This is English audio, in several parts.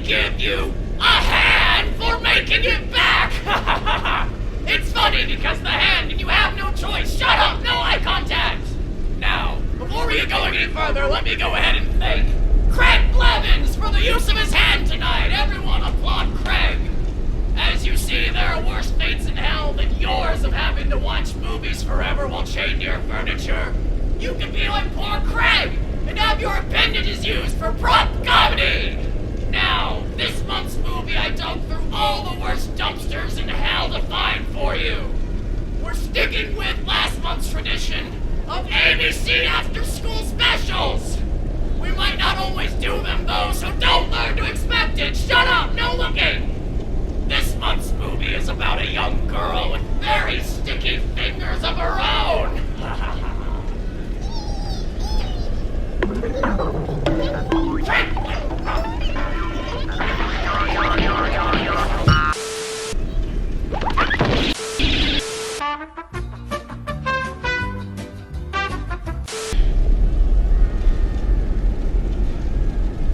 give you a hand for making it back! It's funny because the hand and you have no choice. Shut up! No eye contact! Now, before we get going any further, let me go ahead and thank Craig Blevins for the use of his hand tonight. Everyone applaud Craig. As you see, there are worse fates in hell than yours of having to watch movies forever while chained to your furniture. You can be like poor Craig and have your appendages used for prop comedy. Now, this month's movie, I dug through all the worst dumpsters in hell to find for you. We're sticking with last month's tradition of ABC Afterschool Specials. We might not always do them though, so don't learn to expect it. Shut up, no looking. This month's movie is about a young girl with very sticky fingers of her own.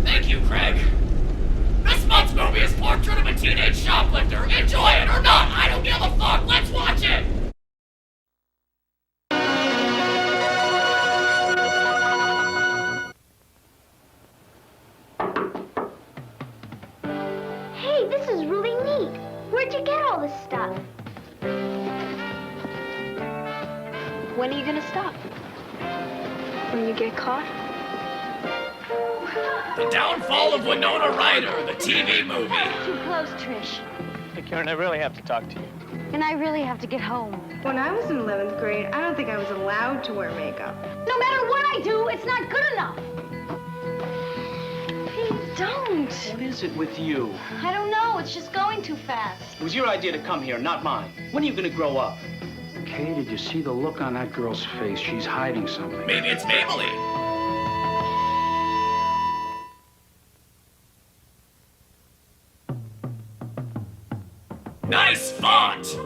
Thank you, Craig. This month's movie is Portrait of a Teenage Shoplifter. Enjoy it or not, I don't give a fuck. Let's watch it. Hey, this is really neat. Where'd you get all this stuff? When are you gonna stop? When you get caught? The Downfall of Winona Ryder, the TV movie. Too close, Trish. Hey, Karen, I really have to talk to you. And I really have to get home. When I was in 11th grade, I don't think I was allowed to wear makeup. No matter what I do, it's not good enough. Pete, don't. What is it with you? I don't know. It's just going too fast. It was your idea to come here, not mine. When are you gonna grow up? Kay, did you see the look on that girl's face? She's hiding something. Maybe it's Maybelline. Nice font!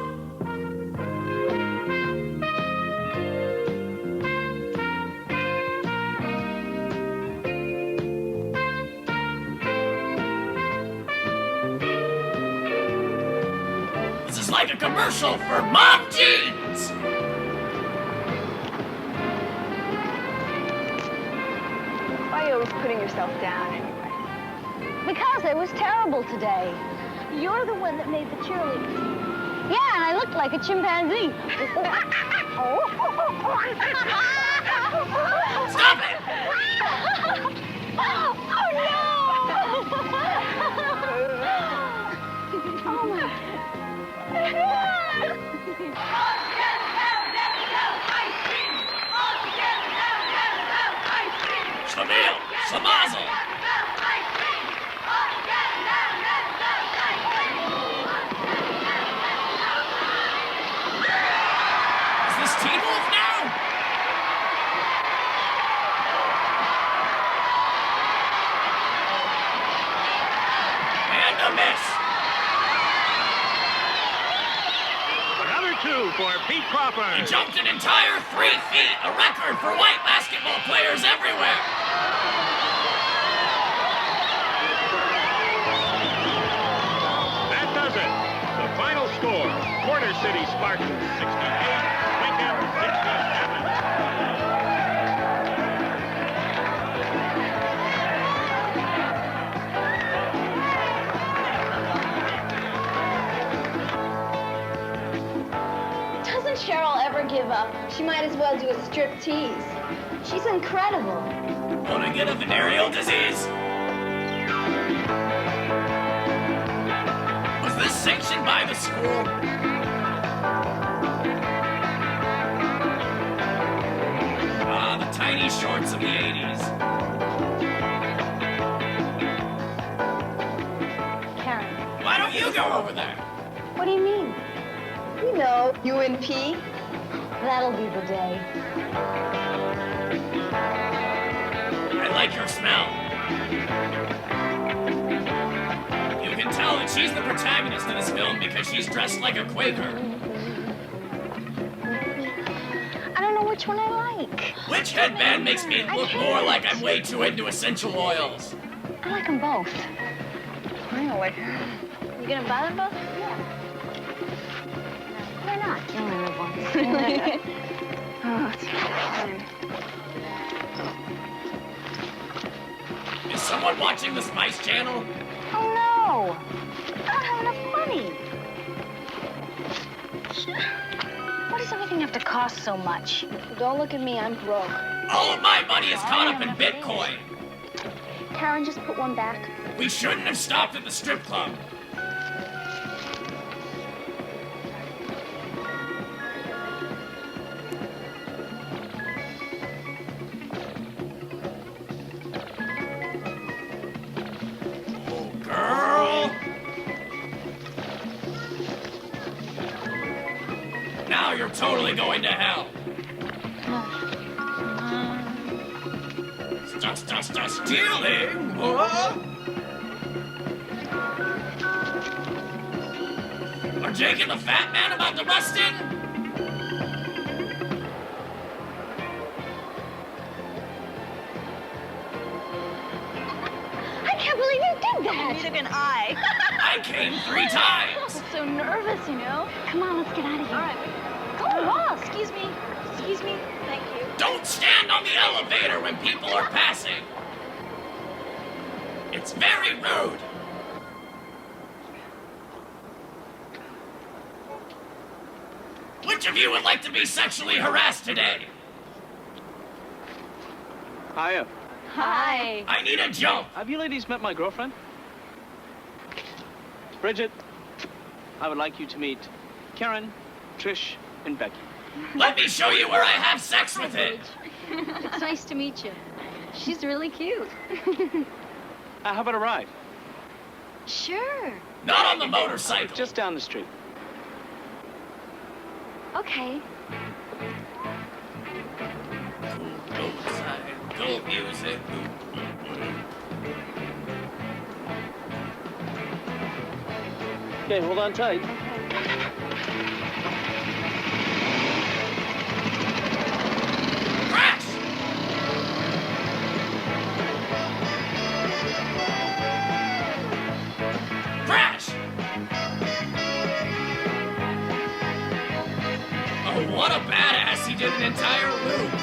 This is like a commercial for mom jeans! Why are you always putting yourself down anyway? Because it was terrible today. You're the one that made the cheerleading team. Yeah, and I looked like a chimpanzee. Stop it! Oh, no! Oh, Shamian! Shamazel! Teen Wolf now? And a miss. Another two for Pete Crawford. He jumped an entire 3 feet, a record for white basketball players everywhere. That does it. The final score, Quarter City Spartans 68, Lincoln 67. Doesn't Cheryl ever give up? She might as well do a strip tease. She's incredible. Wanna get a venereal disease? Was this sanctioned by the school? Ah, the tiny shorts of the 80s. Karen, Why don't you go over there? what do you mean? You know, UNP. That'll be the day. I like her smell. You can tell that she's the protagonist of this film because she's dressed like a Quaker. I don't know which one I like. Which headband makes me look more like I'm way too into essential oils? I like them both. Finally. You gonna buy them both? Yeah. Why not? You only live once. Oh, it's fine. Is someone watching the Spice Channel? Oh, no. I'm not having enough money. Why does everything have to cost so much? Don't look at me, I'm broke. All of my money is caught up in Bitcoin. Karen, just put one back. We shouldn't have stopped at the strip club. Oh, girl. Now you're totally going to hell. Stop stealing! What? Are Jake and the fat man about to bust in? I can't believe you did that. Neither can I. I came 3 times. I'm so nervous, you know. Come on, let's get out of here. All right. Go on. Excuse me. Excuse me. Thank you. Don't stand on the elevator when people are passing. It's very rude. Which of you would like to be sexually harassed today? Hiya. Hi. I need a jump. Have you ladies met my girlfriend? Bridget, I would like you to meet Karen, Trish, and Becky. Let me show you where I have sex with it. It's nice to meet you. She's really cute. How about a ride? Sure. Not on the motorcycle. Just down the street. Okay. Cool outside, cool music. Okay, hold on tight. Crash! Crash! Oh, what a badass! He did an entire loop.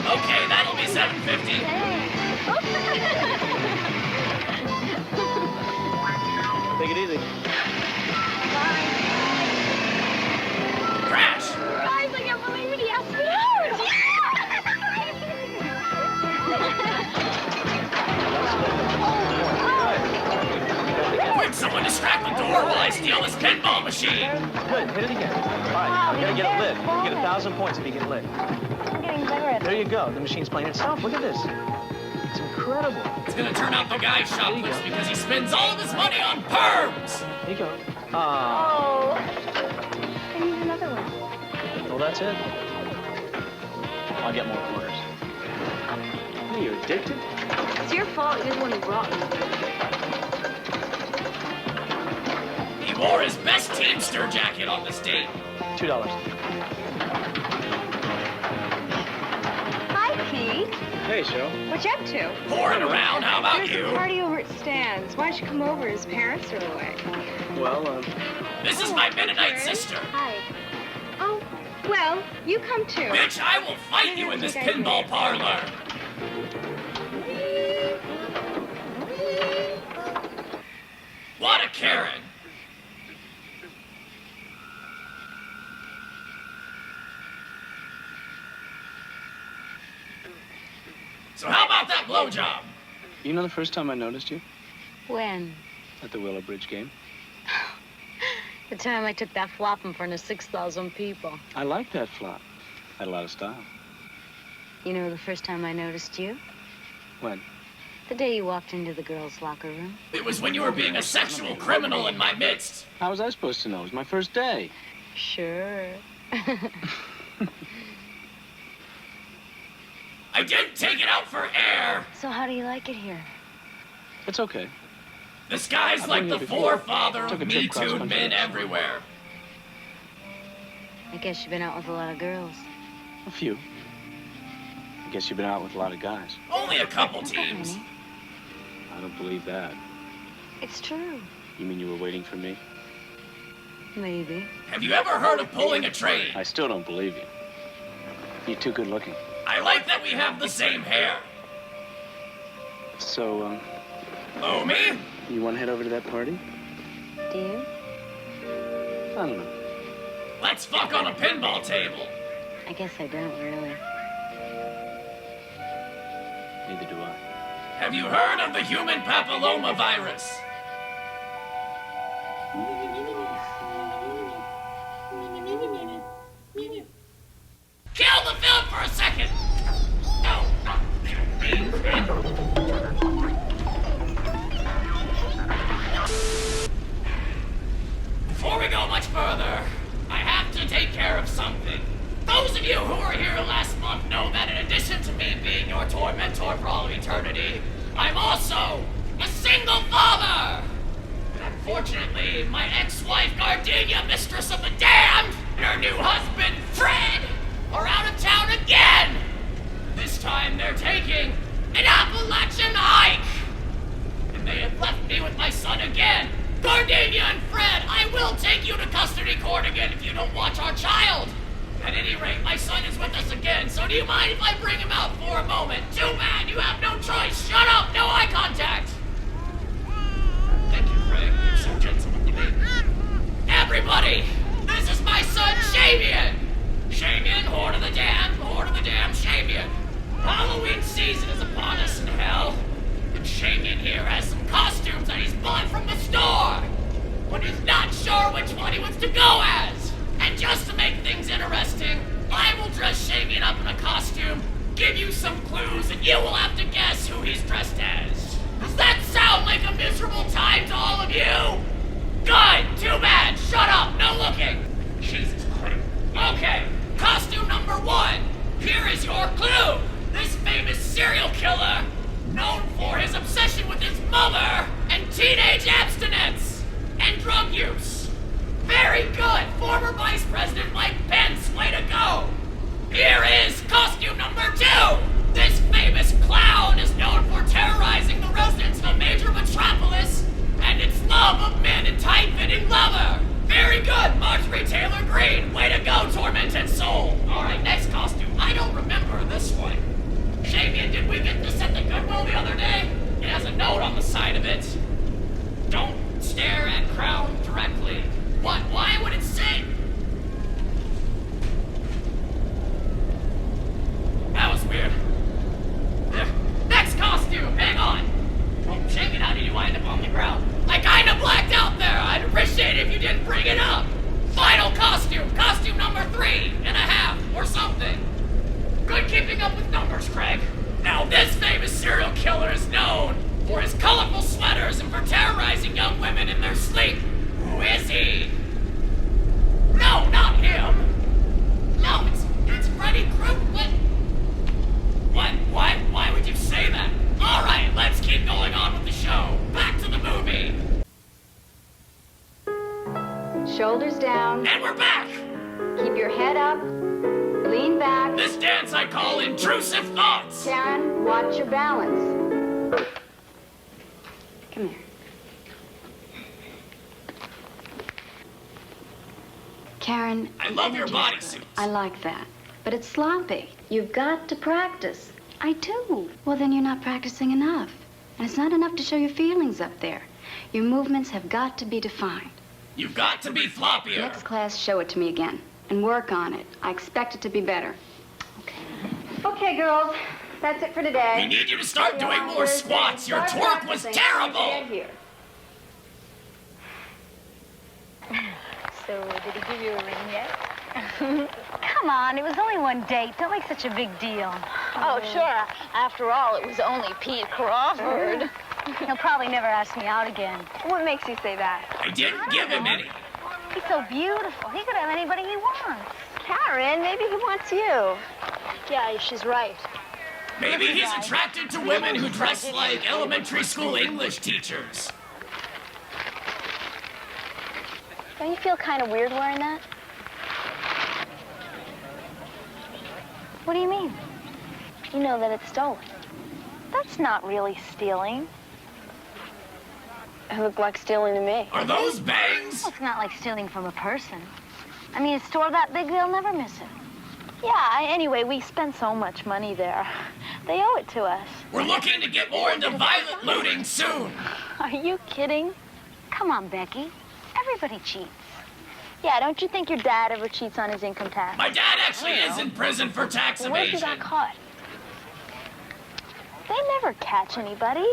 Okay, that'll be $7.50. Take it easy. Crash! Guys, I can't believe it. He asked me Quick, someone distract the door while I steal this pinball machine. Good, hit it again. All right, you gotta get it lit. You get 1,000 points if you get it lit. I'm getting better at There you go. The machine's playing itself. Look at this. It's incredible. It's gonna turn out the guy shoplifts because he spends all of his money on perms. Here you go. Oh. I need another one. Well, that's it. I'll get more quarters. Are you addicted? It's your fault you're the one who brought me. He wore his best Teamster jacket on this date. $2. Hi, Pete. Hey, Cheryl. What you up to? Pouring around, how about There's you? a party over at Stan's. Why don't you come over? His parents are away. Well, This is my Mennonite sister. Hi. Oh, well, you come too. Bitch, I will fight you in this pinball parlor. What a Karen. So how about that blowjob? you know the first time I noticed you? When? At the Willow Bridge game. The time I took that flop in front of 6,000 people. I like that flop. Had a lot of style. You know the first time I noticed you? When? The day you walked into the girls' locker room. It was when you were being a sexual criminal in my midst. How was I supposed to know? It was my first day. Sure. I did take it out for air. So how do you like it here? It's okay. This guy's I've like been the here before. forefather Took of a trip Me Too cross-country. men everywhere. I guess you've been out with a lot of girls. A few. guess you've been out with a lot of guys. Only a couple teams. I don't believe that. It's true. You mean you were waiting for me? Maybe. Have you ever heard of pulling a train? I still don't believe you. You're too good looking. I like that we have the same hair. So, Oh, me? you want to head over to that party? Do you? I don't know. Let's fuck on a pinball table. I guess I don't really. Neither do I. Have you heard of the human papilloma virus? Kill the film for a second! No. Before we go much further, I have to take care of something. Those of you who were here last month know that in addition to me being your toy mentor for all of eternity, I'm also a single father! Unfortunately, my ex-wife Gardenia, mistress of the damned, and her new husband, Fred, are out of town again! This time they're taking an Appalachian hike! And they have left me with my son again! Gardenia and Fred, I will take you to custody court again if you don't watch our child! At any rate, my son is with us again, so do you mind if I bring him out for a moment? Too bad, you have no choice! Shut up! No eye contact! Thank you, Fred. You're so gentle with me. Everybody! This is my son, Shamian! Shamian, Horde of the Damned, Shamian. Halloween season is upon us in hell. And Shamian here has some costumes that he's bought from the store. But he's not sure which one he wants to go as. And just to make things interesting, I will dress Shamian up in a costume, give you some clues, and you will have to guess who he's dressed as. Does that sound like a miserable time to all of you? Good, too bad, shut up, no looking. Jesus Christ. Okay, costume number 1. Here is your clue. This famous serial killer, known for his obsession with his mother and teenage abstinence and drug use. Very good, former Vice President Mike Pence, way to go. Here is costume number 2. This famous clown is known for terrorizing the residents of a major metropolis and its love of men in tight-fitting leather. Very good, Marjorie Taylor Greene. Way to go, tormented soul. All right, next costume. I don't remember this one. Shamian, did we get this at the Goodwill the other day? It has a note on the side of it. Don't stare at crown directly. What? Why would it say? That was weird. Next costume, hang on. Oh, Shamian, how did you wind up on the ground? I kinda blacked out there. I'd appreciate it if you didn't bring it up. Final costume, costume number 3.5 or something. Good keeping up with numbers, Craig. Now this famous serial killer is known for his colorful sweaters and for terrorizing young women in their sleep. Who is he? No, not him. No, it's Freddy Krueger. What? Why would you say that? All right, let's keep going on with the show. Back to the movie. Shoulders down. And we're back. Keep your head up. Lean back. This dance I call intrusive thoughts. Karen, watch your balance. Come here. Karen, I love your bodysuits. I like that. But it's sloppy. You've got to practice. I do. Well, then you're not practicing enough. And it's not enough to show your feelings up there. Your movements have got to be defined. You've got to be floppier. Next class, show it to me again. And work on it. I expect it to be better. Okay, girls. That's it for today. We need you to start doing more squats. Your twerk was terrible. Here. So, did he give you a ring yet? Come on, it was only one date. Don't make such a big deal. Oh, sure. After all, it was only Pete Crawford. He'll probably never ask me out again. What makes you say that? I didn't give him any. He's so beautiful. He could have anybody he wants. Karen, maybe he wants you. Yeah, she's right. Maybe he's attracted to women who dress like elementary school English teachers. Don't you feel kind of weird wearing that? What do you mean? you know that it's stolen. That's not really stealing. It looked like stealing to me. Are those bangs? Well, it's not like stealing from a person. I mean, a store that big, they'll never miss it. Yeah, anyway, we spend so much money there. They owe it to us. We're looking to get more into violent looting soon. Are you kidding? Come on, Becky. Everybody cheats. Yeah, don't you think your dad ever cheats on his income tax? My dad actually is in prison for tax Well, where'd you evasion. got caught? They never catch anybody.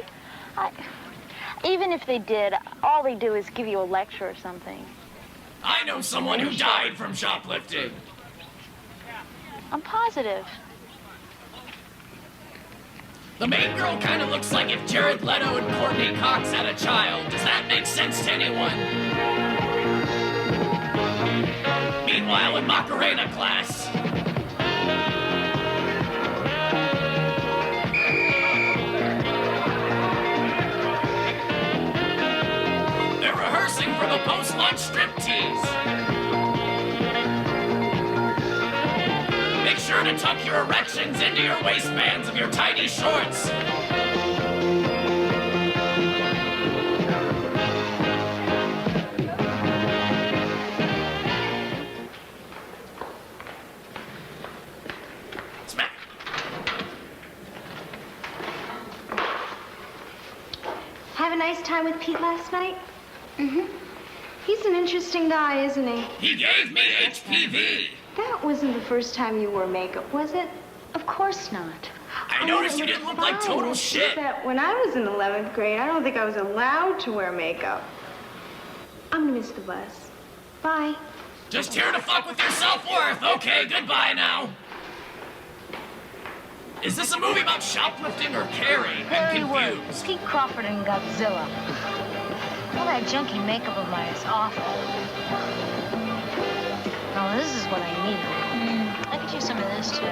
Even if they did, all they do is give you a lecture or something. I know someone who died from shoplifting. I'm positive. The main girl kind of looks like if Jared Leto and Courtney Cox had a child. Does that make sense to anyone? Meanwhile, in Macarena class, they're rehearsing for the post-lunch striptease. Make sure to tuck your erections into your waistbands of your tiny shorts. Smack. Have a nice time with Pete last night? Mm-hmm. He's an interesting guy, isn't he? He gave me HPV. That wasn't the first time you wore makeup, was it? Of course not. I noticed you didn't look like total shit. That when I was in 11th grade, I don't think I was allowed to wear makeup. I'm gonna miss the bus. Bye. Just here to fuck with your self-worth. Okay, goodbye now. Is this a movie about shoplifting or Carrie? Very I'm word. confused. Pete Crawford and Godzilla. All that junky makeup of mine is awful. Now this is what I need. I could use some of this too.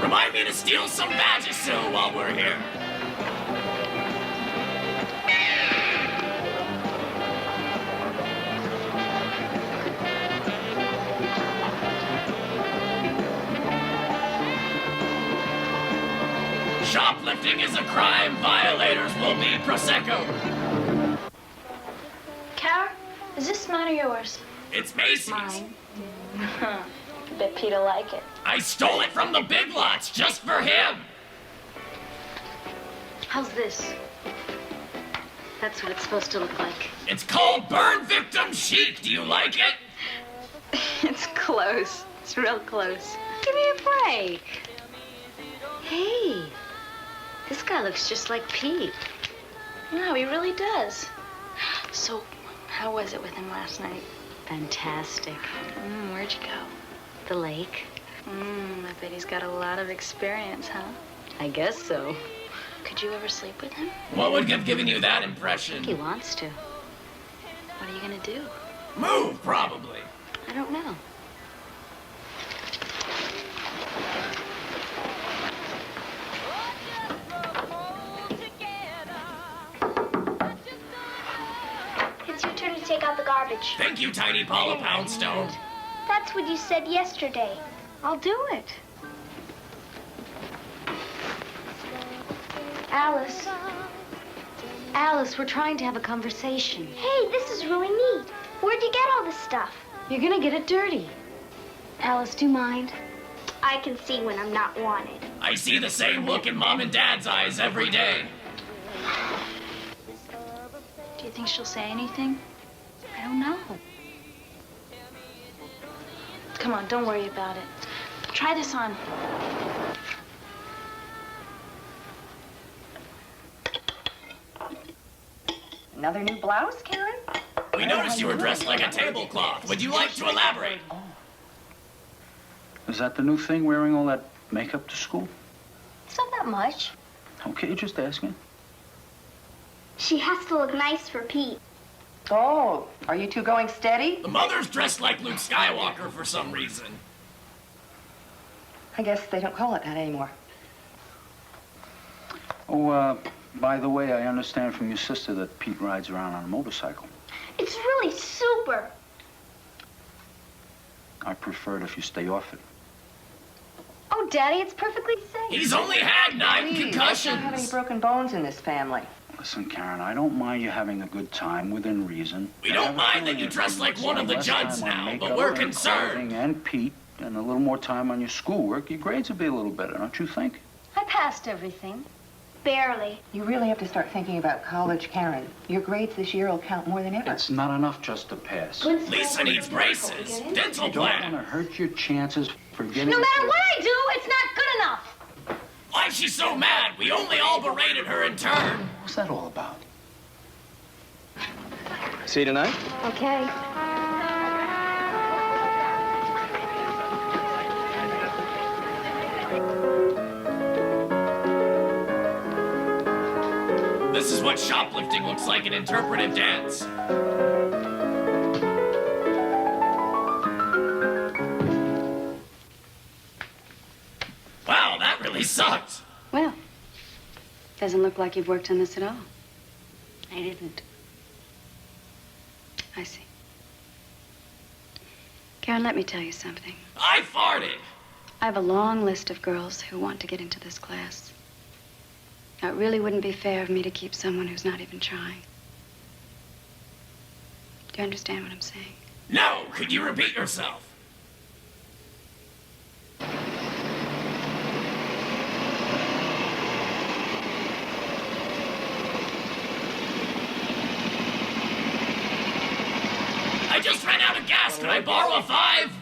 Remind me to steal some Vagisil while we're here. Shoplifting is a crime. Violators will be Prosecco. Kara, is this mine or yours? It's Macy's. Mine. Bet Pete'll like it. I stole it from the Big Lots just for him. How's this? That's what it's supposed to look like. It's called Burn Victim Chic. Do you like it? It's close. It's real close. Give me a break. Hey, this guy looks just like Pete. No, he really does. So, how was it with him last night? Fantastic. Where'd you go? The lake. I bet he's got a lot of experience, huh? I guess so. Could you ever sleep with him? What would have given you that impression? He wants to. What are you gonna do? Move, probably. I don't know. It's your turn to take out the garbage. Thank you, Tiny Paula Poundstone. That's what you said yesterday. I'll do it. Alice. Alice, we're trying to have a conversation. Hey, this is really neat. Where'd you get all this stuff? You're gonna get it dirty. Alice, do you mind? I can see when I'm not wanted. I see the same look in Mom and Dad's eyes every day. Do you think she'll say anything? I don't know. Come on, don't worry about it. Try this on. Another new blouse, Karen? We noticed you were dressed like a tablecloth. Would you like to elaborate? Is that the new thing, wearing all that makeup to school? It's not that much. Okay, just asking. She has to look nice for Pete. Oh, are you two going steady? The mother's dressed like Luke Skywalker for some reason. I guess they don't call it that anymore. Oh, by the way, I understand from your sister that Pete rides around on a motorcycle. It's really super. I prefer it if you stay off it. Oh, Daddy, it's perfectly safe. He's only had 9 Please, concussions. let's not have any broken bones in this family. Listen, Karen, I don't mind you having a good time within reason. We don't mind that you dress like one of the Judds now, but we're concerned. And Pete, and a little more time on your schoolwork, your grades will be a little better, don't you think? I passed everything. Barely. You really have to start thinking about college, Karen. Your grades this year will count more than ever. It's not enough just to pass. Lisa needs braces, dental You don't want plan. to hurt your chances for getting... No matter what I do, it's not good enough. Why's she so mad? We only all berated her in turn. What's that all about? See you tonight? Okay. This is what shoplifting looks like in interpretive dance. Wow, that really sucked. Well, doesn't look like you've worked on this at all. I didn't. I see. Karen, let me tell you something. I farted. I have a long list of girls who want to get into this class. Now, it really wouldn't be fair of me to keep someone who's not even trying. Do you understand what I'm saying? No, could you repeat yourself? I just ran out of gas. Can I borrow a 5?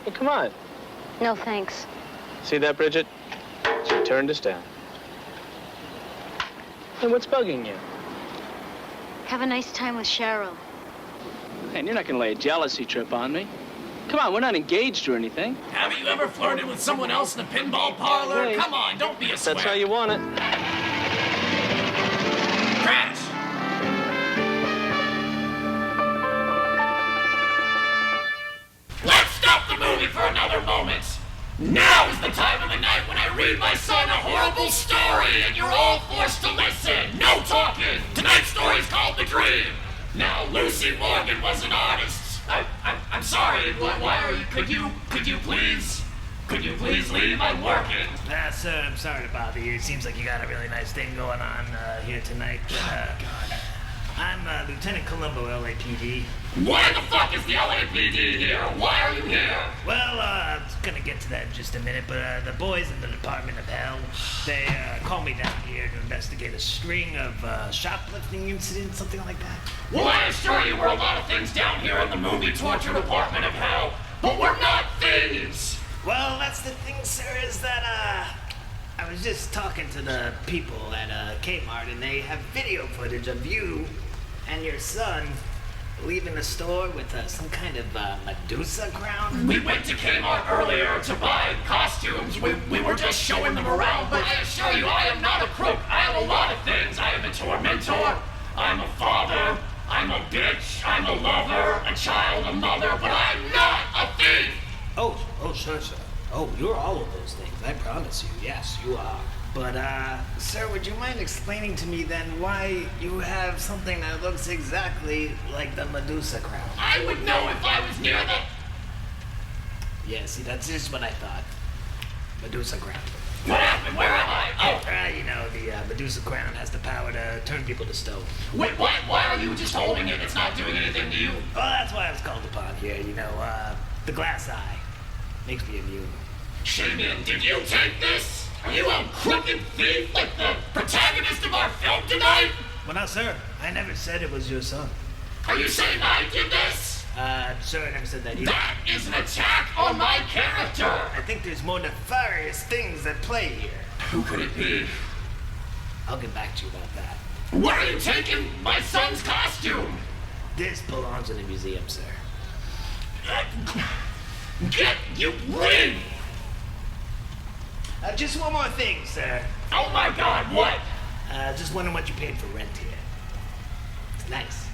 Well, come on. No, thanks. See that, Bridget? She turned us down. And what's bugging you? Have a nice time with Cheryl. And you're not gonna lay a jealousy trip on me. Come on, we're not engaged or anything. Haven't you ever flirted with someone else in a pinball parlor? Hey. Come on, don't be a square. That's how you want it. Crash! Let's stop the movie for another moment. Now is the time of the night when I read my son a horrible story and you're all forced to listen. No talking. Tonight's story is called The Dream. Now, Lucy Morgan was an artist. I'm sorry. Why are you? Could you please leave? I'm working. Sir, I'm sorry to bother you. It seems like you got a really nice thing going on here tonight. God. I'm Lieutenant Columbo, LAPD. Why the fuck is the LAPD here? Why are you here? Well, I'm gonna get to that in just a minute, but the boys in the Department of Hell, they called me down here to investigate a string of shoplifting incidents, something like that. Well, I assure you we're a lot of things down here in the movie torture Department of Hell, but we're not thieves! Well, that's the thing, sir, is that, I was just talking to the people at Kmart, and they have video footage of you and your son leaving the store with some kind of Medusa crown. We went to Kmart earlier to buy costumes. We were just showing them around, but I assure you, I am not a crook. I am a lot of things. I am a tormentor. I'm a father. I'm a bitch. I'm a lover, a child, a mother, but I'm not a thief! Oh, sure. Oh, you're all of those things, I promise you. Yes, you are. But, sir, would you mind explaining to me then why you have something that looks exactly like the Medusa crown? I would know if I was near the... Yeah, see, that's just what I thought. Medusa crown. What happened? Where am I? Oh, you know, the Medusa crown has the power to turn people to stone. wait, why are you just holding it? It's not doing anything to you. Well, that's why I was called upon here, you know, the glass eye makes me immune. Shamian, did you take this? Are you a crooked thief like the protagonist of our film tonight? Well, now, sir, I never said it was your son. Are you saying I did this? Sir, I never said that either. That is an attack on my character! I think there's more nefarious things at play here. Who could it be? I'll get back to you about that. Where are you taking my son's costume? This belongs in the museum, sir. Leave! Just one more thing, sir. Oh my God, what? Just wondering what you paid for rent here. It's nice.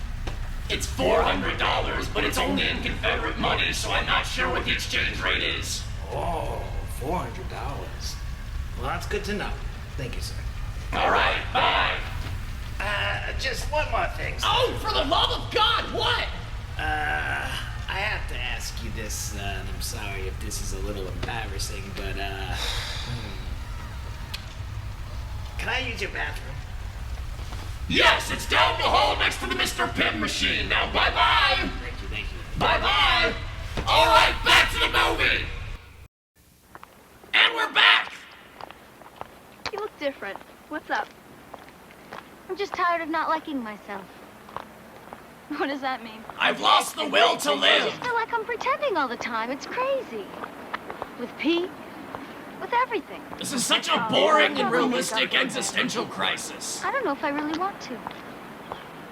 It's $400, but it's only in Confederate money, so I'm not sure what the exchange rate is. Oh, $400. Well, that's good to know. Thank you, sir. All right, bye. Just one more thing, sir. Oh, for the love of God, what? I have to ask you this, and I'm sorry if this is a little embarrassing, but, can I use your bathroom? Yes, it's down the hall next to the Mr. Pim machine. Now, bye-bye. Thank you. Bye-bye. All right, back to the movie. And we're back. You look different. What's up? I'm just tired of not liking myself. What does that mean? I've lost the will to I live. just feel like I'm pretending all the time. It's crazy. With Pete, with everything. This is such a boring and realistic existential crisis. I don't know if I really want to.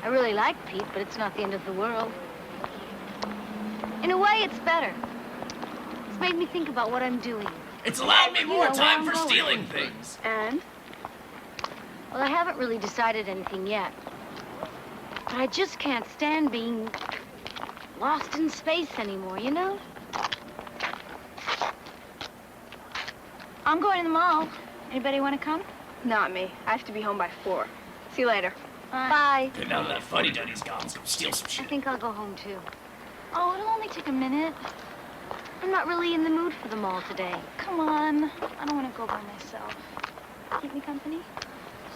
I really like Pete, but it's not the end of the world. In a way, it's better. It's made me think about what I'm doing. It's allowed me more You know, time where for I'm going. stealing things. And? Well, I haven't really decided anything yet. But I just can't stand being lost in space anymore, you know? I'm going to the mall. Anybody want to come? Not me. I have to be home by 4. See you later. Bye. Okay, now that fuddy-duddy's gone, let's go steal some I shit. think I'll go home, too. Oh, it'll only take a minute. I'm not really in the mood for the mall today. Come on. I don't want to go by myself. Keep me company?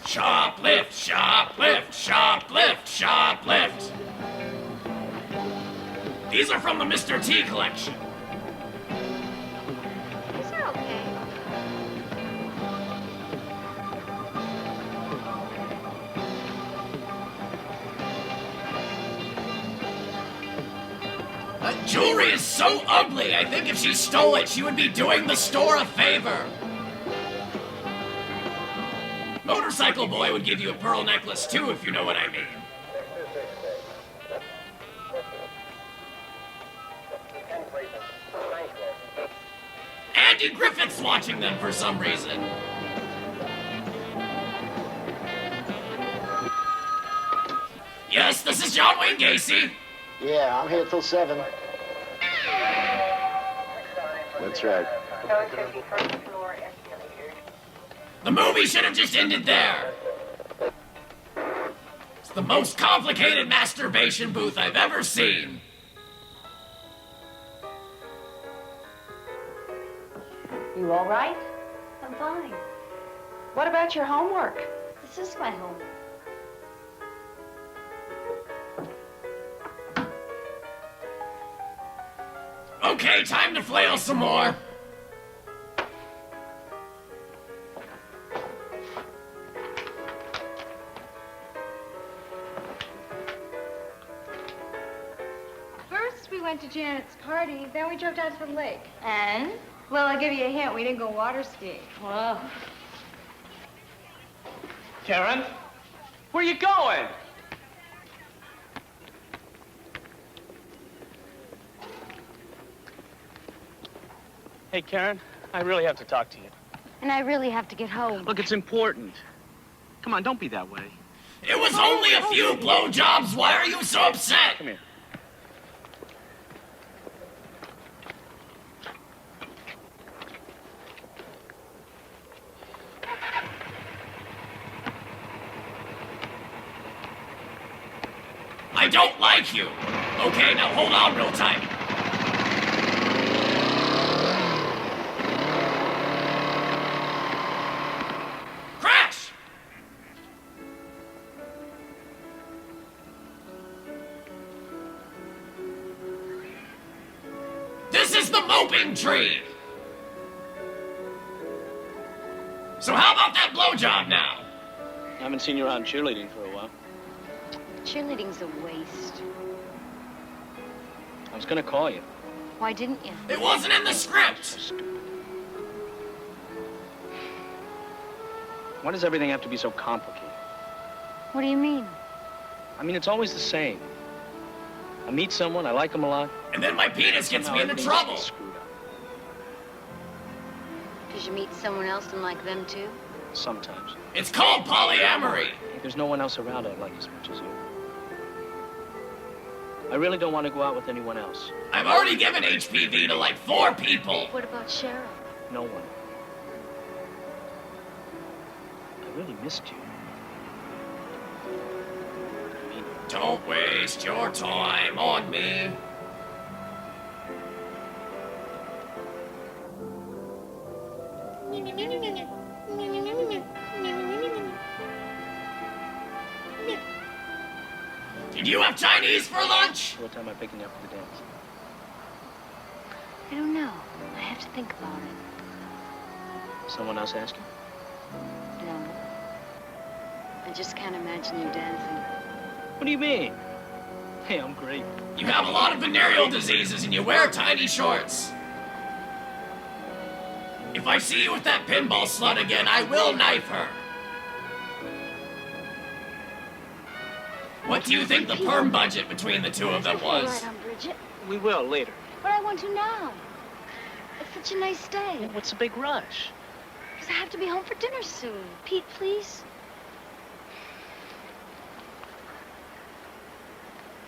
Shoplift, shoplift, shoplift, shoplift. These are from the Mr. T collection. These are okay. Jewelry is so ugly, I think if she stole it, she would be doing the store a favor. Motorcycle boy would give you a pearl necklace too, if you know what I mean. Andy Griffith's watching them for some reason. Yes, this is John Wayne Gacy. Yeah, I'm here till 7. That's right. The movie should have just ended there. It's the most complicated masturbation booth I've ever seen. You all right? I'm fine. What about your homework? This is my home. Okay, time to flail some more. First, we went to Janet's party, then we drove down to the lake. And? Well, I'll give you a hint. We didn't go water skiing. Whoa. Karen, where you going? Hey, Karen, I really have to talk to you. And I really have to get home. Look, it's important. Come on, don't be that way. It was only a few blowjobs. Why are you so upset? Come here. I don't like you. Okay, now hold on real tight. Crash! This is the moping tree. So how about that blowjob now? I haven't seen you around cheerleading for a while. Cheerleading's a waste. I was gonna call you. Why didn't you? It wasn't in the script. Why does everything have to be so complicated? What do you mean? I mean, it's always the same. I meet someone, I like them a lot. And then my penis gets me into everything's trouble. Screwed up. Did you meet someone else and like them too? Sometimes. It's called polyamory. There's no one else around I like as much as you. I really don't want to go out with anyone else. I've already given HPV to like 4 people. What about Cheryl? No one. I really missed you. Don't waste your time on me. Did you have Chinese for lunch? What time am I picking you up for the dance? I don't know. I have to think about it. Someone else ask you? No. I just can't imagine you dancing. What do you mean? Hey, I'm great. You have a lot of venereal diseases and you wear tiny shorts. If I see you with that pinball slut again, I will knife her. What do you think the perm budget between the two of them was? Right on, Bridget. We will later. But I want to now. It's such a nice day. What's the big rush? Because I have to be home for dinner soon. Pete, please.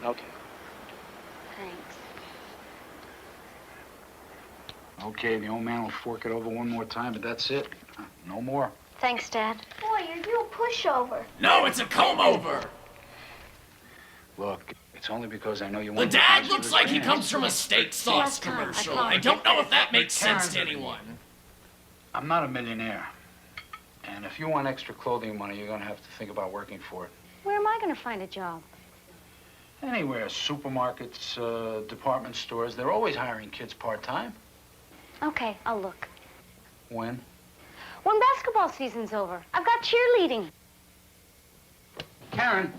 Okay. Thanks. Okay, the old man will fork it over one more time, but that's it. No more. Thanks, Dad. Boy, are you a pushover? No, it's a comb-over. Look, it's only because I know you The want to... dad looks like he comes from a steak sauce Last time, commercial. I I don't know if that makes sense to anyone. I'm not a millionaire. And if you want extra clothing money, you're going to have to think about working for it. Where am I going to find a job? Anywhere, supermarkets, department stores, they're always hiring kids part-time. Okay, I'll look. When? When basketball season's over. I've got cheerleading. Karen.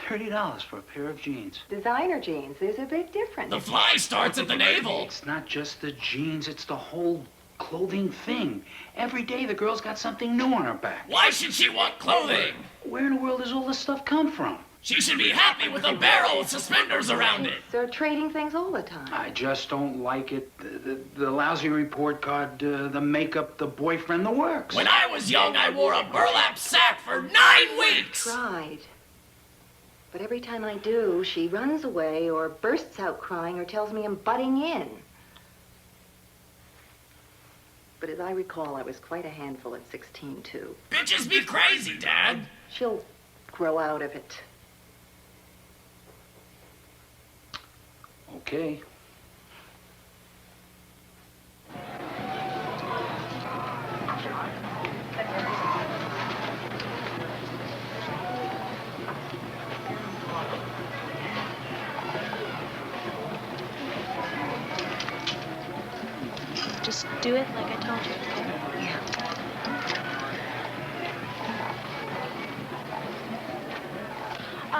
$30 for a pair of jeans. Designer jeans, there's a big difference. The fly starts at the navel. It's not just the jeans, it's the whole clothing thing. Every day the girl's got something new on her back. Why should she want clothing? Where in the world does all this stuff come from? She should be happy with a barrel with suspenders around it. They're trading things all the time. I just don't like it. The lousy report card, the makeup, the boyfriend, the works. When I was young, I wore a burlap sack for 9 weeks. Tried. But every time I do, she runs away or bursts out crying or tells me I'm butting in. But as I recall, I was quite a handful at 16, too. Bitches be crazy, Dad. She'll grow out of it. Okay. Just do it like I told you. Yeah.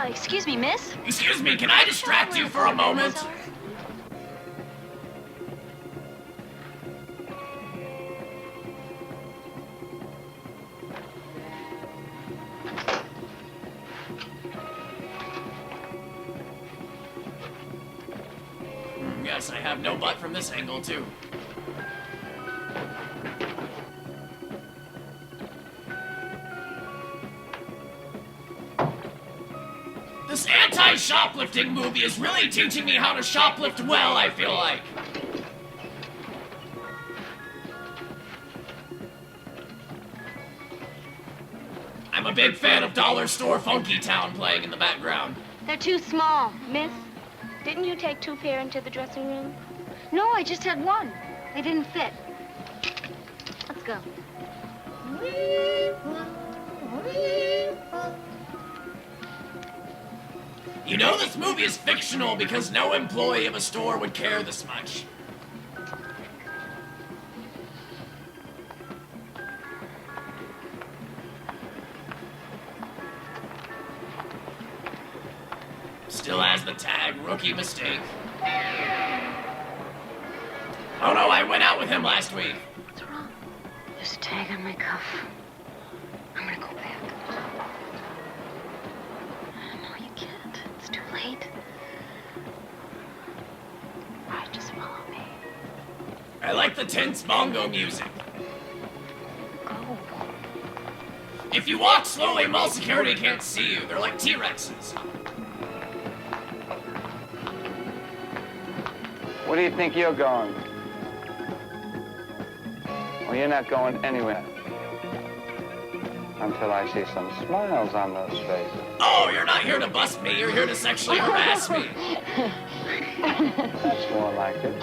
Excuse me, miss? Excuse me, can I distract you for a moment? Guess I have no butt from this angle, too. This anti-shoplifting movie is really teaching me how to shoplift well, I feel like. I'm a big fan of Dollar Store Funky Town playing in the background. They're too small, miss. Didn't you take 2 pair into the dressing room? No, I just had one. They didn't fit. Let's go. You know this movie is fictional because no employee of a store would care this much. Still has the tag, rookie mistake. Oh no, I went out with him last week. What's wrong? There's a tag on my cuff. I'm gonna go back. No, you can't. It's too late. All right, just follow me. I like the tense bongo music. Go. If you walk slowly, mall security can't see you. They're like T-Rexes. Where do you think you're going? Well, you're not going anywhere. Until I see some smiles on those faces. Oh, you're not here to bust me. You're here to sexually harass me. That's more like it.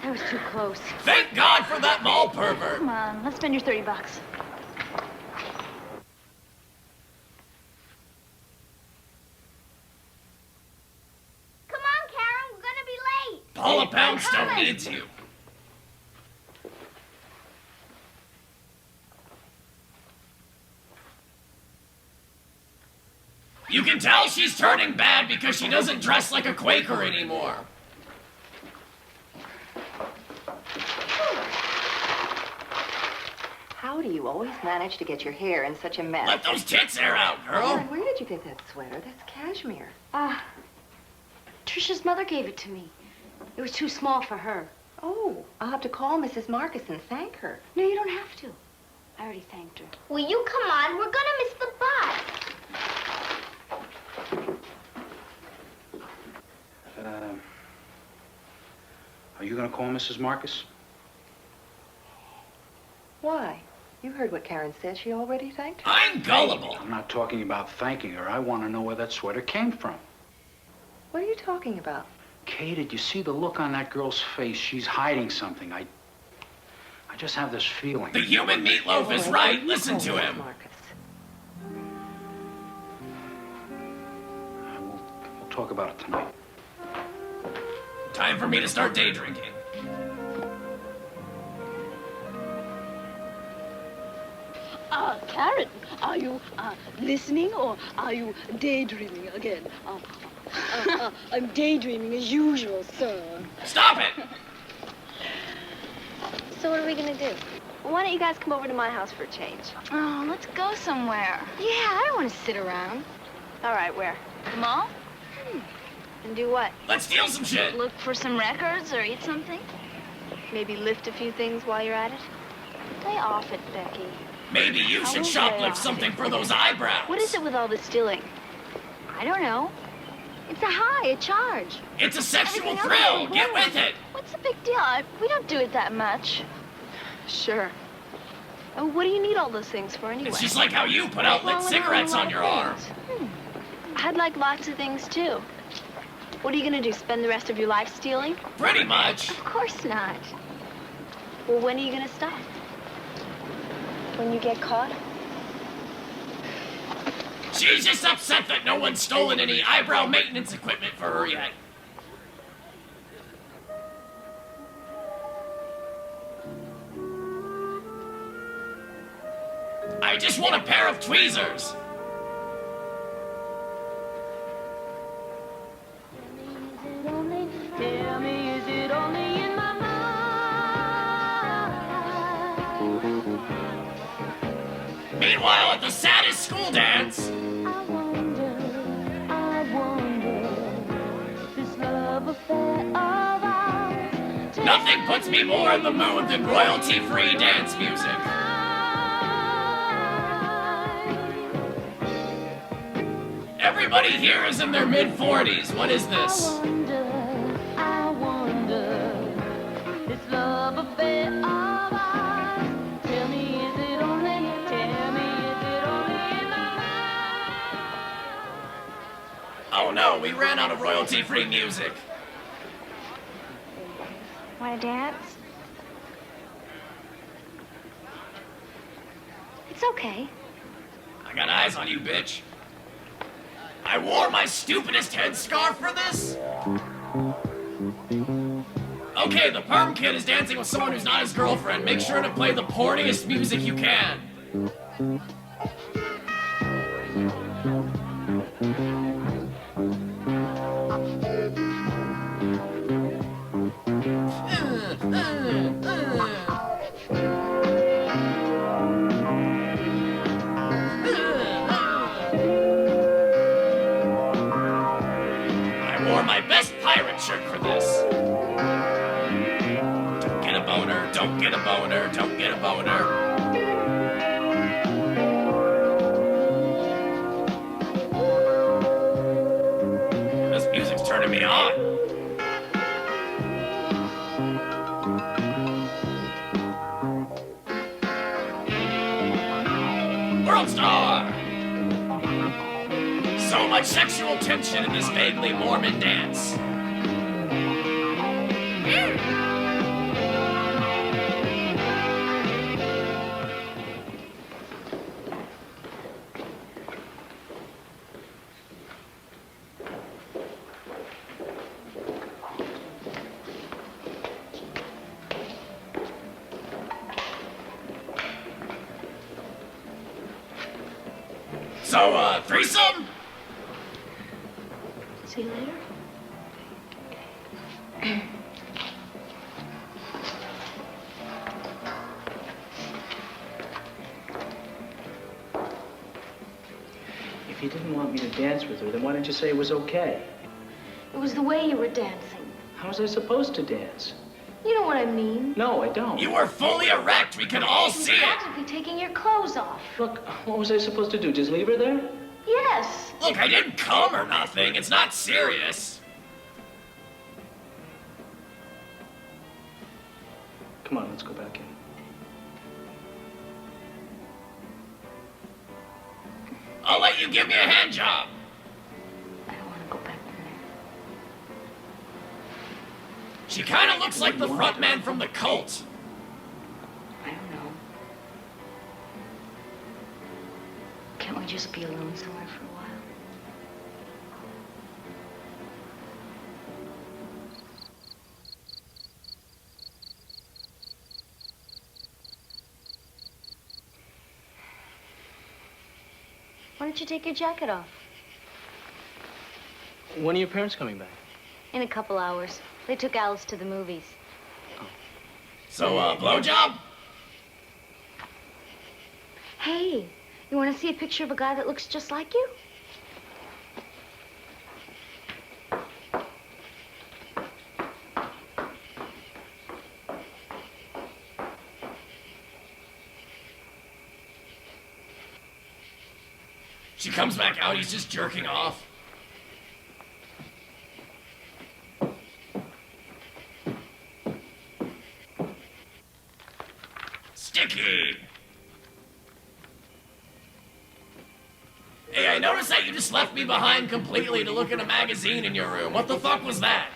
That was too close. Thank God for that mall pervert. Come on, let's spend your $30. Come on, Karen, we're gonna be late. Paula Poundstone needs you. You can tell she's turning bad because she doesn't dress like a Quaker anymore. How do you always manage to get your hair in such a mess? Let those tits air out, girl. Where did you get that sweater? That's cashmere. Tricia's mother gave it to me. It was too small for her. Oh, I'll have to call Mrs. Marcus and thank her. No, you don't have to. I already thanked her. Will you come on? We're gonna miss the bus. Are you gonna call Mrs. Marcus? Why? You heard what Karen said. She already thanked her. I'm gullible. I'm not talking about thanking her. I want to know where that sweater came from. What are you talking about? Kay, did you see the look on that girl's face? She's hiding something. I just have this feeling. The human meatloaf is right. Listen to him. Marcus. We'll talk about it tonight. Time for me to start day drinking. Karen, are you listening or are you daydreaming again? I'm daydreaming as usual, sir. Stop it! So what are we gonna do? Why don't you guys come over to my house for a change? Oh, let's go somewhere. Yeah, I don't want to sit around. All right, where? The mall? And do what? Let's steal some shit. Look for some records or eat something? Maybe lift a few things while you're at it? Lay off it, Becky. Maybe you should shoplift something for those eyebrows. What is it with all this stealing? I don't know. It's a high, a charge. It's a sexual Everything thrill. else is Get boring. with it. What's the big deal? We don't do it that much. Sure. Oh, what do you need all those things for anyway? It's just like how you put out lit cigarettes on your arm. I'd like lots of things too. What are you gonna do? Spend the rest of your life stealing? Pretty much. Of course not. Well, when are you gonna stop? When you get caught? She's just upset that no one's stolen any eyebrow maintenance equipment for her yet. I just want a pair of tweezers. Tell me, is it only in my mind? Meanwhile, at the saddest school dance, I wonder, this love affair of ours. nothing puts me more in the mood than royalty-free dance music. Everybody here is in their mid-40s. What is this? I wonder, this love affair of ours. Tell me, is it only in my mind? Oh no, we ran out of royalty-free music. Want to dance? It's okay. I got eyes on you, bitch. I wore my stupidest headscarf for this? Okay, the perm kid is dancing with someone who's not his girlfriend. Make sure to play the porniest music you can. My best pirate shirt for this. Don't get a boner, don't get a boner, don't get a boner. This music's turning me on. World star! So much sexual tension in this vaguely Mormon dance. So, threesome? See you later. If you didn't want me to dance with her, then why didn't you say it was okay? It was the way you were dancing. How was I supposed to dance? You know what I mean. No, I don't. You were fully erect. We could all see it. Practically taking your clothes off. Look, what was I supposed to do? Just leave her there? Yes. Look, I didn't come or nothing. It's not serious. Come on, let's go back in. I'll let you give me a hand job. I don't want to go back in there. She kind of looks like the front man from the Cult. I don't know. Can't we just be alone somewhere for a while? Why don't you take your jacket off? When are your parents coming back? In a couple hours. They took Alice to the movies. So, blowjob? Hey, you want to see a picture of a guy that looks just like you? She comes back out, he's just jerking off. Sticky! Hey, I noticed that you just left me behind completely to look at a magazine in your room. What the fuck was that?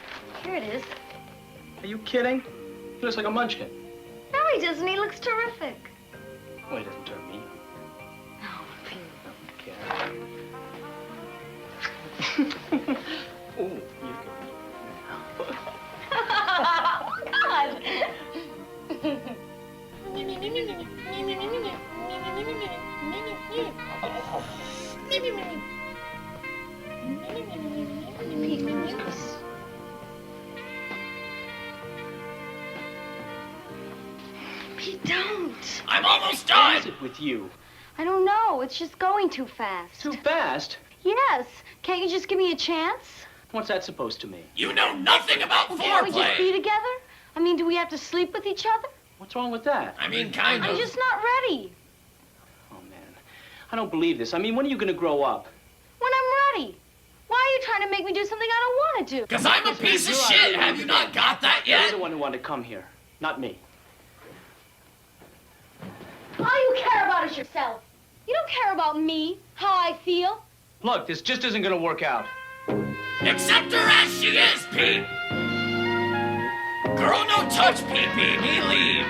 Here it is. Are you kidding? He looks like a munchkin. No, he doesn't. He looks terrific. Well, he doesn't turn me. No, Pete. Ooh, you Pete, don't. I'm almost done! What is it with you? I don't know. It's just going too fast. Too fast? Yes. Can't you just give me a chance? What's that supposed to mean? You know nothing about Well, can't we just foreplay! be together? I mean, do we have to sleep with each other? What's wrong with that? I mean, kind of. I'm just not ready. Oh, man. I don't believe this. I mean, when are you going to grow up? When I'm ready. Why are you trying to make me do something I don't want to do? Because I'm a piece of shit! Have you not got that You're yet? the one who wanted to come here, not me. All you care about is yourself. You don't care about me, how I feel. Look, this just isn't going to work out. Accept her as she is, Pete! Girl, no touch, pee-pee. Me leave.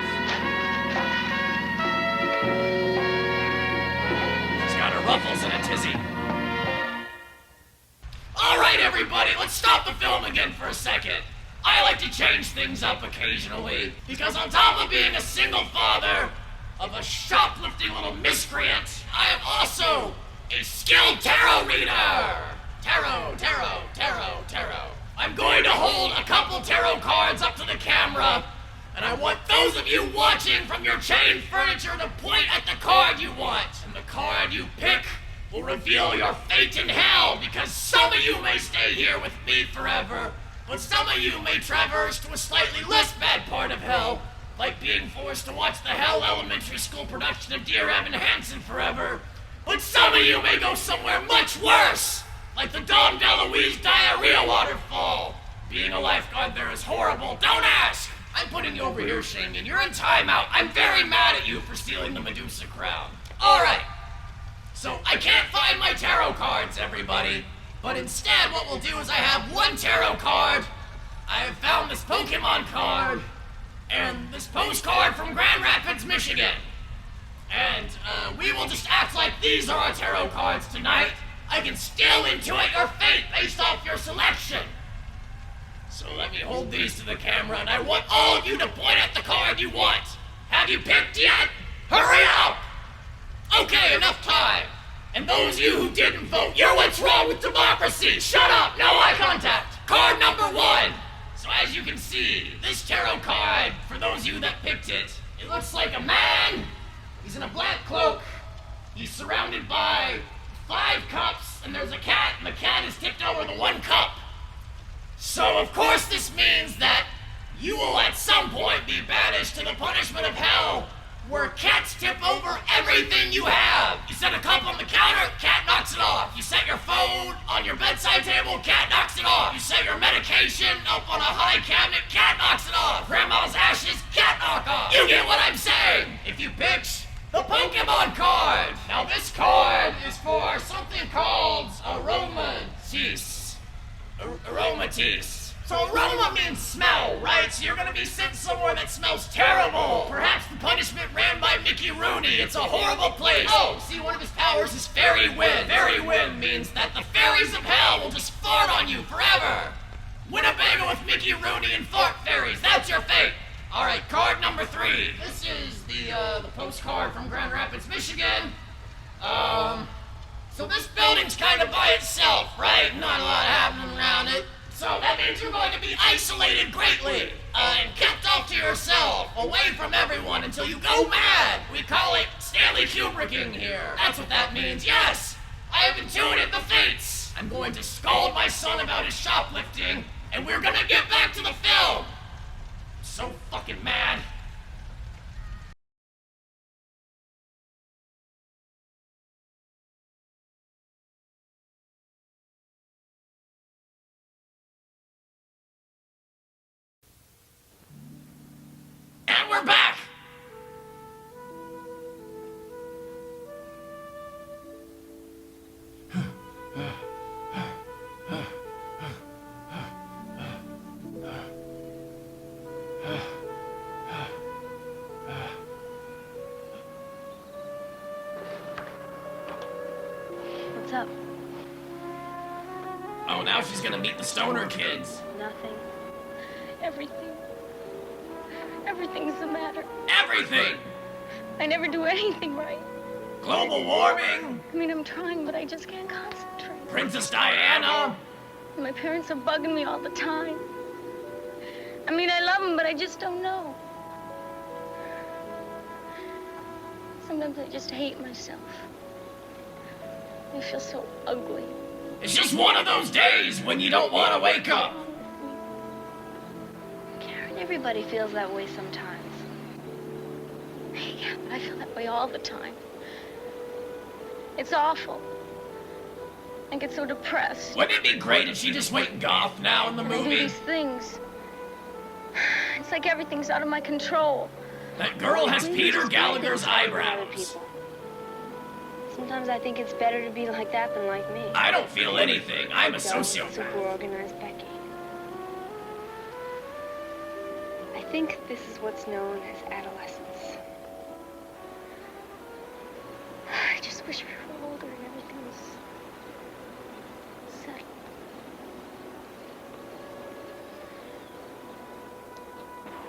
She's got her ruffles in a tizzy. All right, everybody, let's stop the film again for a second. I like to change things up occasionally, because on top of being a single father of a shoplifting little miscreant, I am also a skilled tarot reader! Tarot, tarot, tarot, tarot. I'm going to hold a couple tarot cards up to the camera, and I want those of you watching from your chain furniture to point at the card you want. And the card you pick will reveal your fate in hell, because some of you may stay here with me forever, but some of you may traverse to a slightly less bad part of hell, like being forced to watch the Hell Elementary School production of Dear Evan Hansen forever. But some of you may go somewhere much worse, like the Dom DeLuise diarrhea waterfall. Being a lifeguard there is horrible. Don't ask. I'm putting you over here, Shamian. You're in timeout. I'm very mad at you for stealing the Medusa crown. All right. So I can't find my tarot cards, everybody. But instead, what we'll do is I have one tarot card. I have found this Pokemon card and this postcard from Grand Rapids, Michigan. And we will just act like these are our tarot cards tonight. I can still intuit your fate based off your selection. So let me hold these to the camera, and I want all of you to point at the card you want. Have you picked yet? Hurry up! Okay, enough time. And those of you who didn't vote, you're what's wrong with democracy. Shut up, no eye contact. Card number 1. So as you can see, this tarot card, for those of you that picked it, it looks like a man. He's in a black cloak. He's surrounded by 5 cups, and there's a cat, and the cat is tipped over the 1 cup. So, of course, this means that you will at some point be banished to the punishment of hell, where cats tip over everything you have. You set a cup on the counter, cat knocks it off. You set your phone on your bedside table, cat knocks it off. You set your medication up on a high cabinet, cat knocks it off. Grandma's ashes, cat knock off. You get what I'm saying? If you picked the Pokemon card. Now this card is for something called aromatisse. Aromatisse. So aroma means smell, right? So you're gonna be sent somewhere that smells terrible. Perhaps the punishment ran by Mickey Rooney. It's a horrible place. Oh, see, one of his powers is fairy wind. Fairy wind means that the fairies of hell will just fart on you forever. Winnebago with Mickey Rooney and fart fairies. That's your fate. All right, card number 3. This is the postcard from Grand Rapids, Michigan. So this building's kind of by itself, right? Not a lot happening around it. So that means you're going to be isolated greatly and kept off to yourself, away from everyone until you go mad. We call it Stanley Kubricking here. That's what that means, yes. I have intuited the fates. I'm going to scold my son about his shoplifting, and we're gonna get back to the film. I'm so fucking mad. And we're back! What's up? Oh, now she's gonna meet the stoner kids. Nothing. Everything. Everything's the matter. Everything! I never do anything right. Global warming! I mean, I'm trying, but I just can't concentrate. Princess Diana! My parents are bugging me all the time. I mean, I love them, but I just don't know. Sometimes I just hate myself. I feel so ugly. It's just one of those days when you don't want to wake up. Karen, everybody feels that way sometimes. Yeah, but I feel that way all the time. It's awful. I get so depressed. Wouldn't it be great if she just went goth now in the I do movie? these things. It's like everything's out of my control. That girl has Peter Gallagher's eyebrows. Sometimes I think it's better to be like that than like me. I don't feel anything. I'm a sociopath. Super organized Becky. I think this is what's known as adolescence. I just wish we were older and everything was settled.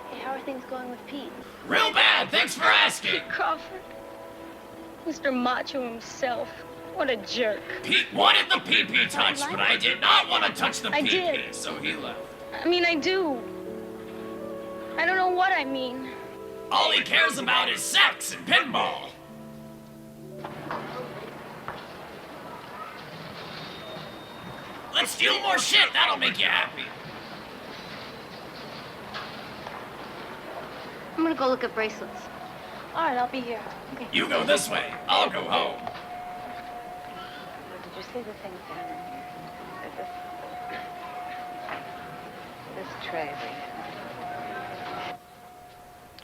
Hey, how are things going with Pete? Real bad. Thanks for asking. Pete Crawford. Mr. Macho himself. What a jerk. Pete wanted the pee-pee touch, but I did not want to touch the I pee-pee, did. so he left. I mean, I do. I don't know what I mean. All he cares about is sex and pinball. Let's steal more shit. That'll make you happy. I'm gonna go look at bracelets. All right, I'll be here. Okay. You go this way. I'll go home. Did you see the things down in here? This tray right here.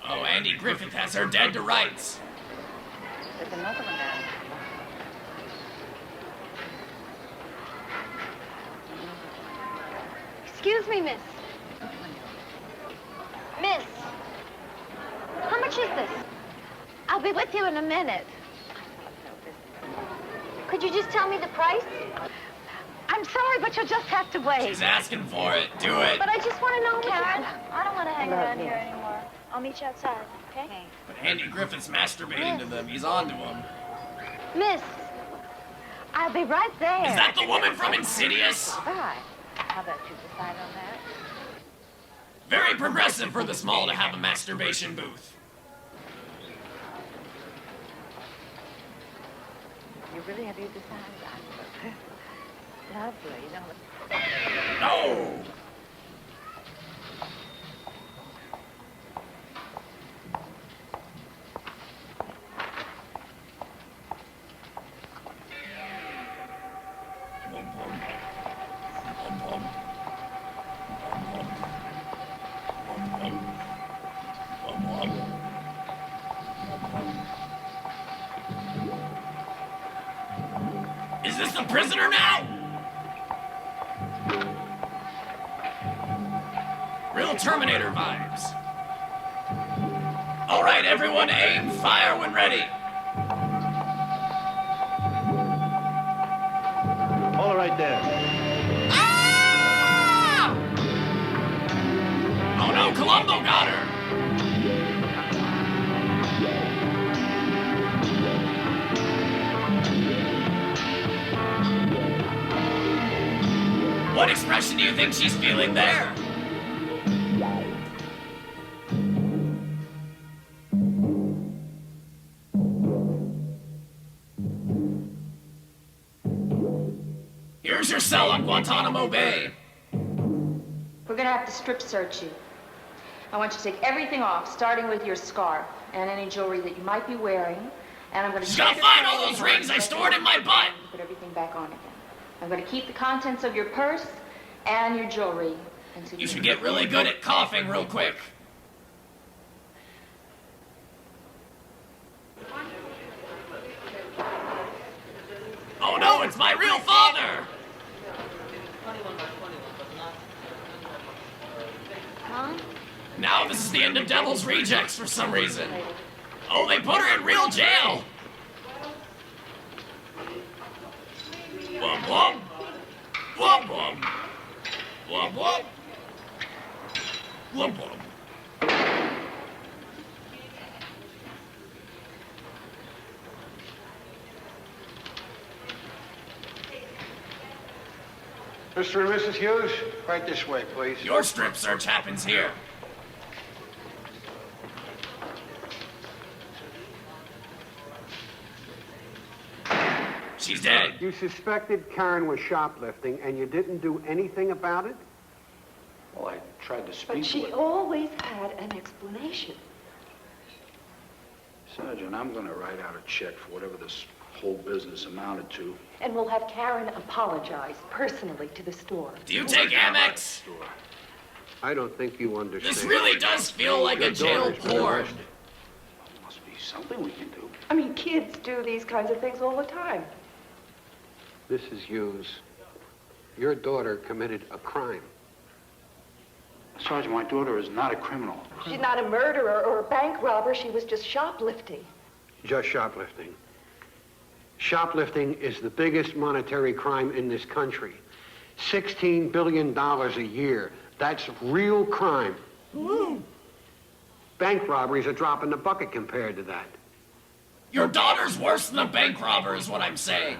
Oh, Andy Griffith has her dead to rights. There's another one down here. Excuse me, miss. Miss, how much is this? I'll be with you in a minute. Could you just tell me the price? I'm sorry, but you'll just have to wait. She's asking for it. Do it. But I just want to know, Karen. I don't want to hang around here anymore. I'll meet you outside, okay? But Andy Griffith's masturbating to them. He's on to them. Miss, I'll be right there. Is that the woman from Insidious? All right. How about you decide on that? Very progressive for the small to have a masturbation booth. You really have you decided? Lovely, don't No! Is this the prisoner now? Real Terminator vibes. All right, everyone, aim, fire when ready. All right there. Ah! Oh no, Columbo got her. What expression do you think she's feeling there? Here's your cell on Guantanamo Bay. We're gonna have to strip search you. I want you to take everything off, starting with your scarf and any jewelry that you might be wearing. And I'm gonna... She's gonna find all those rings I stored in my butt! Put everything back on again. I'm gonna keep the contents of your purse and your jewelry until You should get really good at coughing real quick. Oh no, it's my real father! Huh? Now this is the end of Devil's Rejects for some reason. Oh, they put her in real jail! Womp womp! Womp womp! Womp womp! Womp womp! Mr. and Mrs. Hughes, right this way, please. Your strip search happens here. She's dead. You suspected Karen was shoplifting, and you didn't do anything about it? Well, I tried to speak But to she her. always had an explanation. Sergeant, I'm going to write out a check for whatever this whole business amounted to. And we'll have Karen apologize personally to the store. Do you take Amex? I don't think you understand. This really does feel like Your a jail daughter's been porn. arrested. Must be something we can do. I mean, kids do these kinds of things all the time. Mrs. Hughes, your daughter committed a crime. Sergeant, my daughter is not a criminal. She's not a murderer or a bank robber. She was just shoplifting. Just shoplifting. Shoplifting is the biggest monetary crime in this country. $16 billion a year. That's real crime. Woo. Bank robberies are a drop in the bucket compared to that. Your daughter's worse than a bank robber is what I'm saying.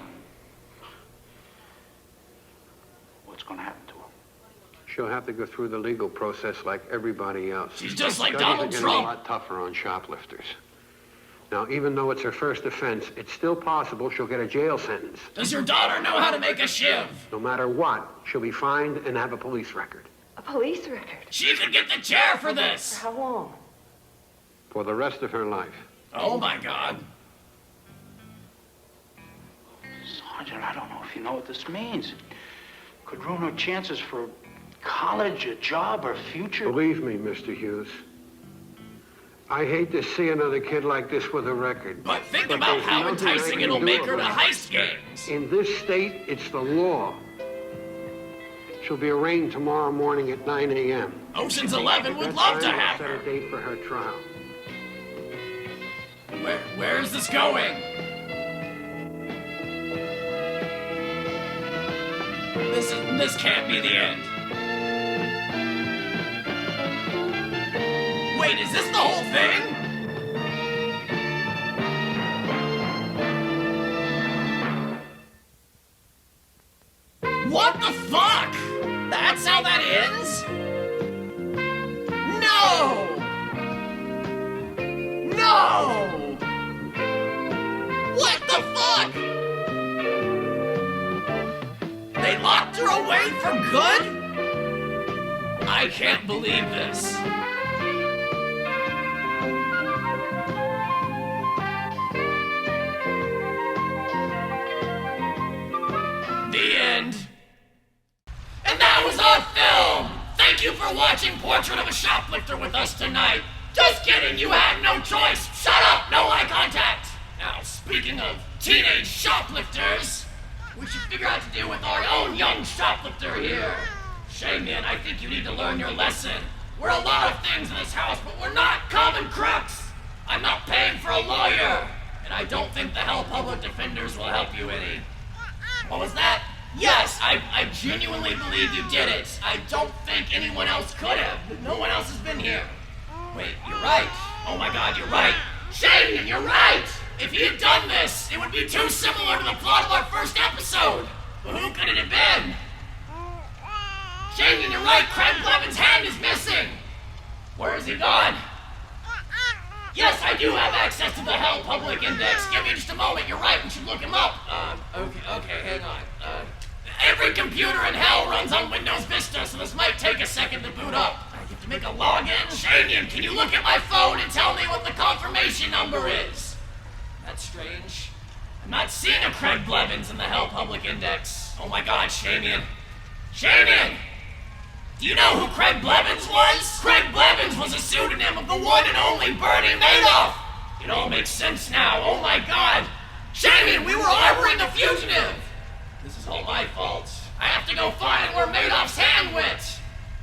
What's going to happen to her? She'll have to go through the legal process like everybody else. She's just like Judges Donald are getting Trump. a lot tougher on shoplifters. Now, even though it's her first offense, it's still possible she'll get a jail sentence. Does your daughter know how to make a shiv? No matter what, she'll be fined and have a police record. A police record? She could get the chair for this. For how long? For the rest of her life. Oh my God. Sergeant, I don't know if you know what this means. Could ruin her chances for college, a job, or future. Believe me, Mr. Hughes. I hate to see another kid like this with a record. But think about there's how nothing I enticing can it'll do make her to about it. heist games. In this state, it's the law. She'll be arraigned tomorrow morning at 9 a.m. Ocean's 11 would At that love to time, have we'll her. set a date for her trial. Where is this going? This can't be the end. Wait, is this the whole thing? What the fuck? That's how that ends? No! No! What the fuck? They locked her away for good? I can't believe this. The end. And that was our film! Thank you for watching Portrait of a Shoplifter with us tonight. Just kidding, you had no choice. Shut up, no eye contact. Now, speaking of teenage shoplifters, we should figure out to deal with our own young shoplifter here. Shamian, I think you need to learn your lesson. We're a lot of things in this house, but we're not common crooks. I'm not paying for a lawyer, and I don't think the Hell Public Defenders will help you any. What was that? Yes, I genuinely believe you did it. I don't think anyone else could have. No one else has been here. Wait, you're right. Oh my God, you're right. Shamian, you're right! If he had done this, it would be too similar to the plot of our first episode. But who could it have been? Shamian, you're right. Craig Levin's hand is missing. Where has he gone? Yes, I do have access to the Hell Public Index. Give me just a moment. You're right. We should look him up. Okay, hang on. Every computer in Hell runs on Windows Vista, so this might take a second to boot up. I have to make a login. Shamian, can you look at my phone and tell me what the confirmation number is? That's strange. I'm not seeing a Craig Blevins in the Hell Public Index. Oh my God, Shamian. Shamian! Do you know who Craig Blevins was? Craig Blevins was a pseudonym of the one and only Bernie Madoff! It all makes sense now. Oh my God! Shamian, we were harboring a fugitive! This is all my fault. I have to go find where Madoff's hand went.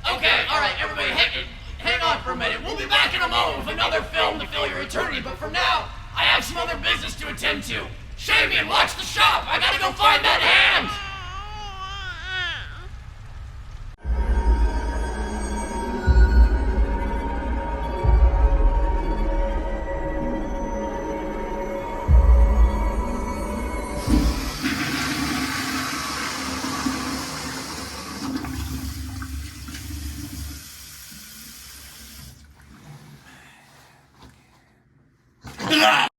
Okay, alright, everybody, hang on for a minute. We'll be back in a moment with another film to fill your eternity, but for now, I have some other business to attend to. Shamian, watch the shop! I gotta go find that hand! Ah!